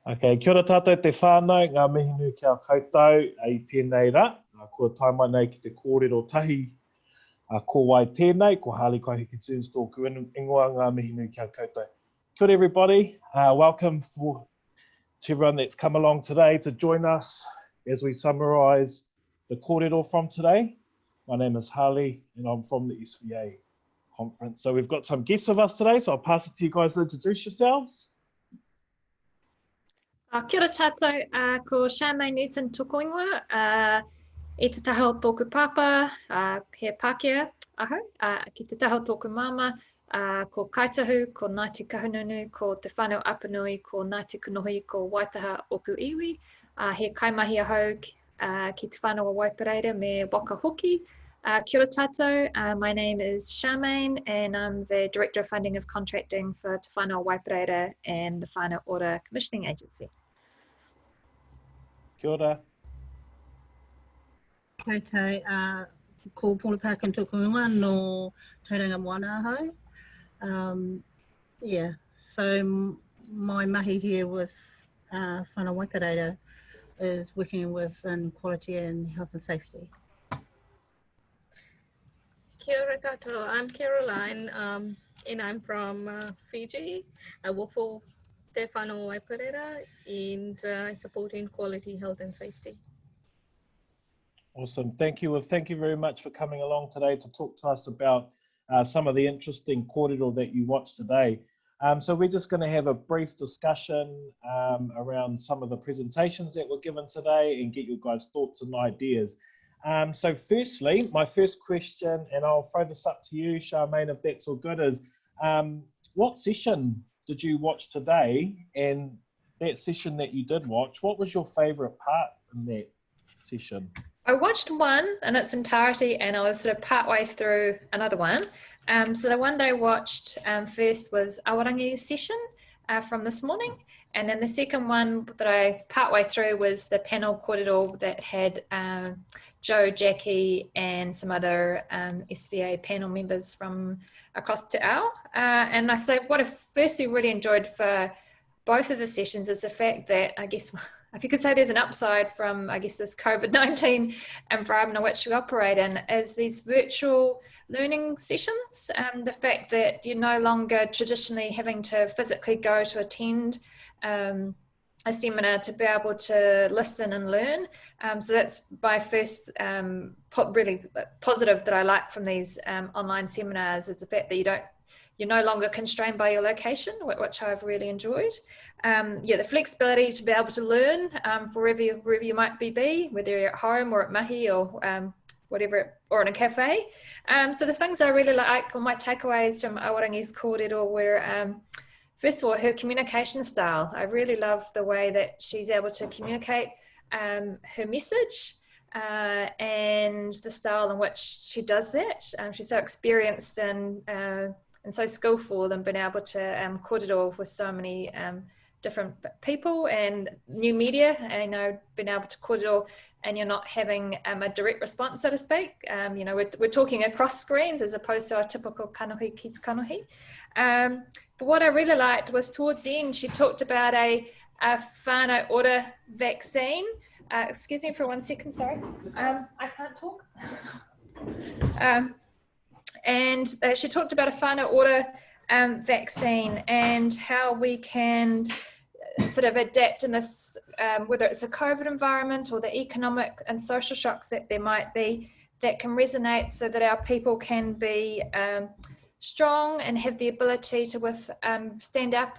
Okay, kia ora tātou te whānau, ngā mihi nui kia koutou i tēnei rā. Kua taimai nei ki te kōrero tahi ko wai tēnei, ko Harley Kaihiki Tunes tōku ingoa ngā mihi nui kia koutou. Kia ora everybody, welcome to everyone that's come along today to join us as we summarise the kōrero from today. My name is Harley and I'm from the SVA conference. So we've got some guests with us today, so I'll pass it to you guys to introduce yourselves. Kia ora tātou, ko Charmaine Newton tōku ingoa, i te taha o tōku papa, he Pākehā, aho, ki te taha o tōku mama, ko Kaitahu, ko Ngāti Kahununu, ko te whānau Apanui, ko Ngāti Kunohi, ko Waitaha Oku Iwi, he kaimahi ahau ki te whānau o Waipareira me Waka Hoki. Kia ora tātou, my name is Charmaine and I'm the Director of Funding of Contracting for Te Whānau Waipareira and the Whānau Ora Commissioning Agency. Kia ora. Okay, ko Paula Parkin tōku ingoa no Tauranga Moana ahau. Yeah, so my mahi here with Whānau Waipareira is working with quality and health and safety. Kia ora koutou, I'm Caroline and I'm from Fiji. I work for Te Whānau Waipareira and I support in quality, health and safety. Awesome, thank you. Well, thank you very much for coming along today to talk to us about some of the interesting kōrero that you watched today. So we're just going to have a brief discussion around some of the presentations that were given today and get your guys' thoughts and ideas. So firstly, my first question, and I'll throw this up to you, Charmaine, if that's all good, is what session did you watch today? And that session that you did watch, what was your favourite part in that session? I watched one in its entirety and I was sort of partway through another one. So the one that I watched first was Awarangi's session from this morning. And then the second one that I partway through was the panel kōrero that had Joe, Jackie and some other SVA panel members from across Te Ao. And I say what I firstly really enjoyed for both of the sessions is the fact that, I guess, if you could say there's an upside from, I guess, this COVID-19 environment in which we operate in, is these virtual learning sessions. The fact that you're no longer traditionally having to physically go to attend a seminar to be able to listen and learn. So that's my first really positive that I like from these online seminars, is the fact that you're no longer constrained by your location, which I've really enjoyed. Yeah, the flexibility to be able to learn wherever you might be, whether you're at home or at mahi or whatever, or in a cafe. So the things I really like, or my takeaways from Awarangi's kōrero were, first of all, her communication style. I really love the way that she's able to communicate her message and the style in which she does that. She's so experienced and so skillful and been able to kōrero with so many different people and new media, and been able to kōrero and you're not having a direct response, so to speak. We're talking across screens as opposed to our typical kanohi ki te kanohi. But what I really liked was towards the end, she talked about a whānau ora vaccine. Excuse me for 1 second, sorry. I can't talk. And she talked about a whānau ora vaccine and how we can sort of adapt in this, whether it's a COVID environment or the economic and social shocks that there might be, that can resonate so that our people can be strong and have the ability to stand up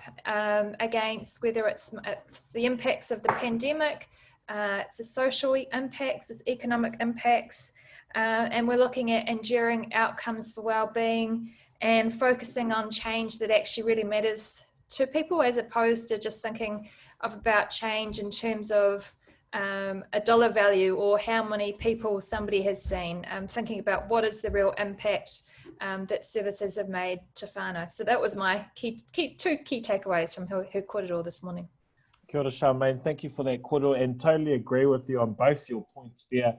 against whether it's the impacts of the pandemic, it's the social impacts, it's economic impacts, and we're looking at enduring outcomes for well-being and focusing on change that actually really matters to people, as opposed to just thinking about change in terms of a dollar value or how many people somebody has seen. Thinking about what is the real impact that services have made to whānau. So that was my two key takeaways from her kōrero this morning. Kia ora, Charmaine. Thank you for that kōrero, and totally agree with you on both your points there.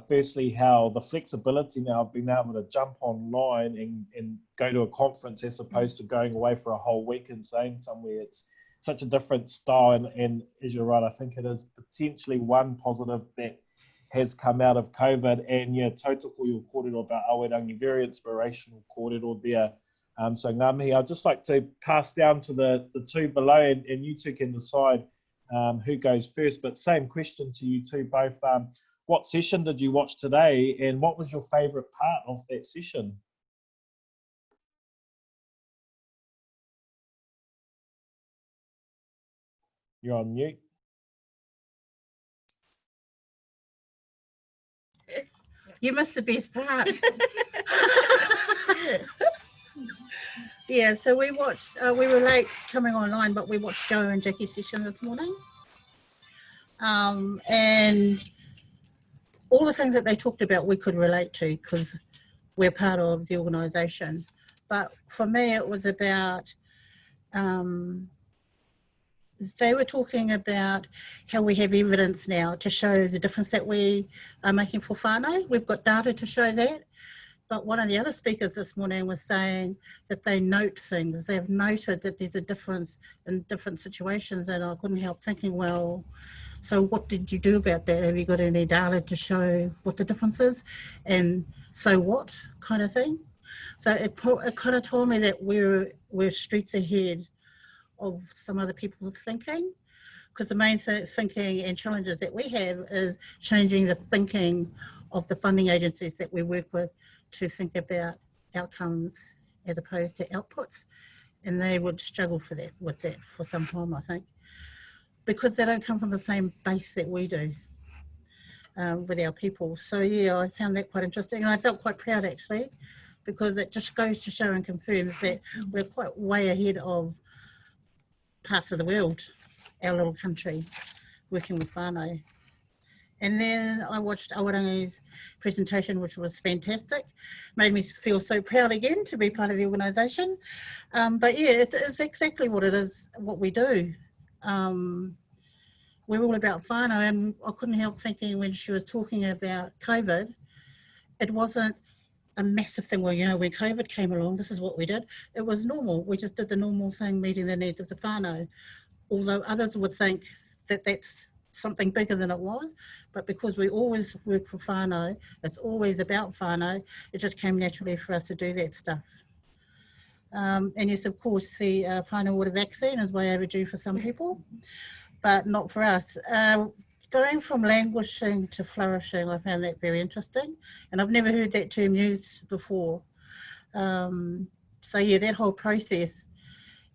Firstly, how the flexibility now of being able to jump online and go to a conference as opposed to going away for a whole week and staying somewhere. It's such a different style, and as you're right, I think it is potentially one positive that has come out of COVID. And yeah, tautoko o kōrero about awarangi, very inspirational kōrero there. So ngā mihi, I'd just like to pass down to the two below, and you two can decide who goes first, but same question to you two both. What session did you watch today, and what was your favourite part of that session? You're on mute. You missed the best part. Yeah, so we watched, we were late coming online, but we watched Joe and Jackie's session this morning. And all the things that they talked about we could relate to because we're part of the organisation. But for me, it was about, they were talking about how we have evidence now to show the difference that we are making for whānau. We've got data to show that. But one of the other speakers this morning was saying that they note things. They've noted that there's a difference in different situations, and I couldn't help thinking, well, so what did you do about that? Have you got any data to show what the difference is? And so what kind of thing? So it kind of told me that we're streets ahead of some other people's thinking, because the main thinking and challenges that we have is changing the thinking of the funding agencies that we work with to think about outcomes as opposed to outputs, and they would struggle with that for some time, I think, because they don't come from the same base that we do with our people. So yeah, I found that quite interesting, and I felt quite proud actually, because it just goes to show and confirms that we're quite way ahead of parts of the world, our little country, working with whānau. And then I watched Awarangi's presentation, which was fantastic. Made me feel so proud again to be part of the organisation. But yeah, it's exactly what it is, what we do. We're all about whānau, and I couldn't help thinking when she was talking about COVID, it wasn't a massive thing. Well, you know, when COVID came along, this is what we did. It was normal. We just did the normal thing, meeting the needs of the whānau. Although others would think that that's something bigger than it was, but because we always work for whānau, it's always about whānau, it just came naturally for us to do that stuff. And yes, of course, the whānau water vaccine is way overdue for some people, but not for us. Going from languishing to flourishing, I found that very interesting, and I've never heard that term used before. So yeah, that whole process,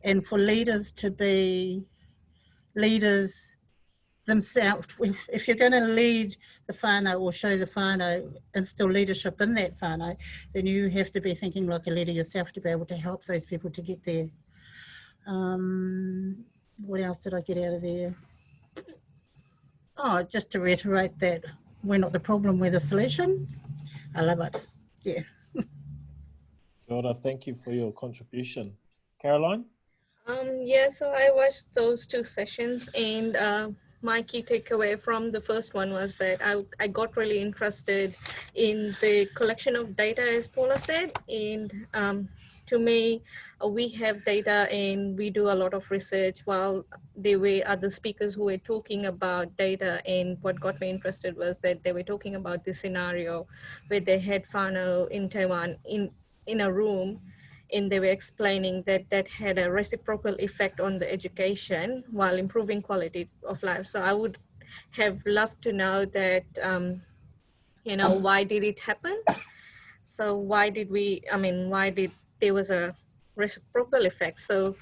and for leaders to be leaders themselves, if you're going to lead the whānau or show the whānau, instill leadership in that whānau, then you have to be thinking like a leader yourself to be able to help those people to get there. What else did I get out of there? Oh, just to reiterate that we're not the problem, we're the solution. I love it. Yeah. Jordan, thank you for your contribution. Caroline? Yeah, so I watched those two sessions, and my key takeaway from the first one was that I got really interested in the collection of data, as Paula said. And to me, we have data and we do a lot of research, while there were other speakers who were talking about data. And what got me interested was that they were talking about this scenario where they had whānau in Taiwan in a room, and they were explaining that that had a reciprocal effect on the education while improving quality of life. So I would have loved to know that, you know, why did it happen? So why did there was a reciprocal effect? So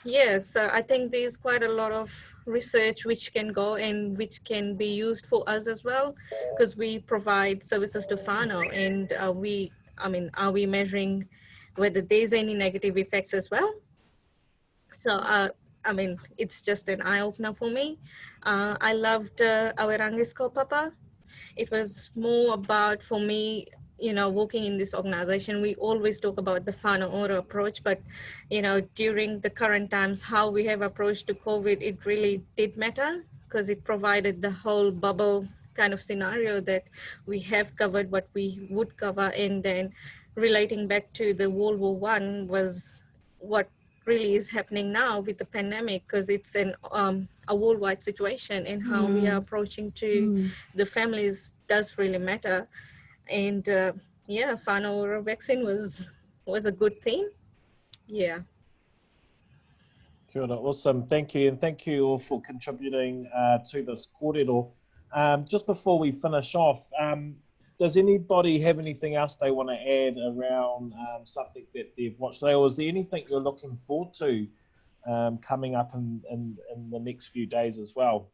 yeah, so I think there's quite a lot of research which can go and which can be used for us as well, because we provide services to whānau, and are we measuring whether there's any negative effects as well? So, it's just an eye-opener for me. I loved Awarangi's kaupapa. It was more about, for me, you know, working in this organization, we always talk about the whānau ora approach, but, you know, during the current times, how we have approached to COVID, it really did matter, because it provided the whole bubble kind of scenario that we have covered what we would cover, and then relating back to the World War I was what really is happening now with the pandemic, because it's a worldwide situation, and how we are approaching to the families does really matter. And yeah, whānau vaccine was a good theme. Yeah. Kia ora, awesome, thank you, and thank you all for contributing to this kōrero. Just before we finish off, does anybody have anything else they want to add around something that they've watched today, or is there anything you're looking forward to coming up in the next few days as well?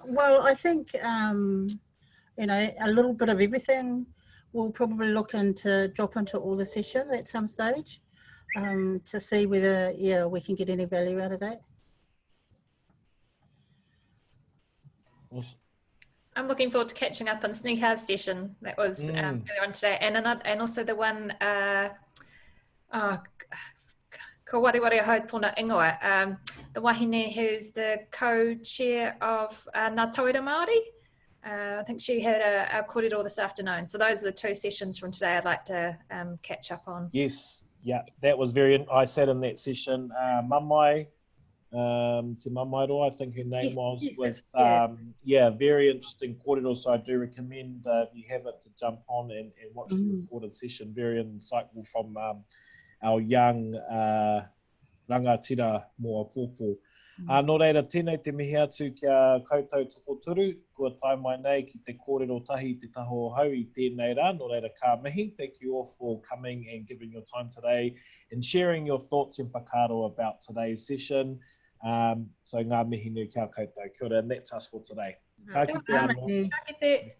Well, I think, you know, a little bit of everything. We'll probably look into drop into all the sessions at some stage to see whether, we can get any value out of that. Awesome. I'm looking forward to catching up on Sneaker's session that was earlier on today, and also the one ko wariwari hau tōna ingoa, the wahine who's the co-chair of Ngā Tauira Māori. I think she had a kōrero this afternoon. So those are the two sessions from today I'd like to catch up on. Yes, yeah, that was I sat in that session. Mamai, Te Mamairoa, I think her name was, with very interesting kōrero. So I do recommend if you have it to jump on and watch the recorded session. Very insightful from our young rangatira moa pōpō. Nō reira, tēnei te mihi atu kia koutou tukoturu, kua tai mai nei ki te kōrero tahi te taho hau I tēnei rā, nō reira ka mihi. Thank you all for coming and giving your time today and sharing your thoughts and whakaaro about today's session. So ngā mihi nui kia koutou, kia ora, and that's us for today. Ka kite anō. Ka kite.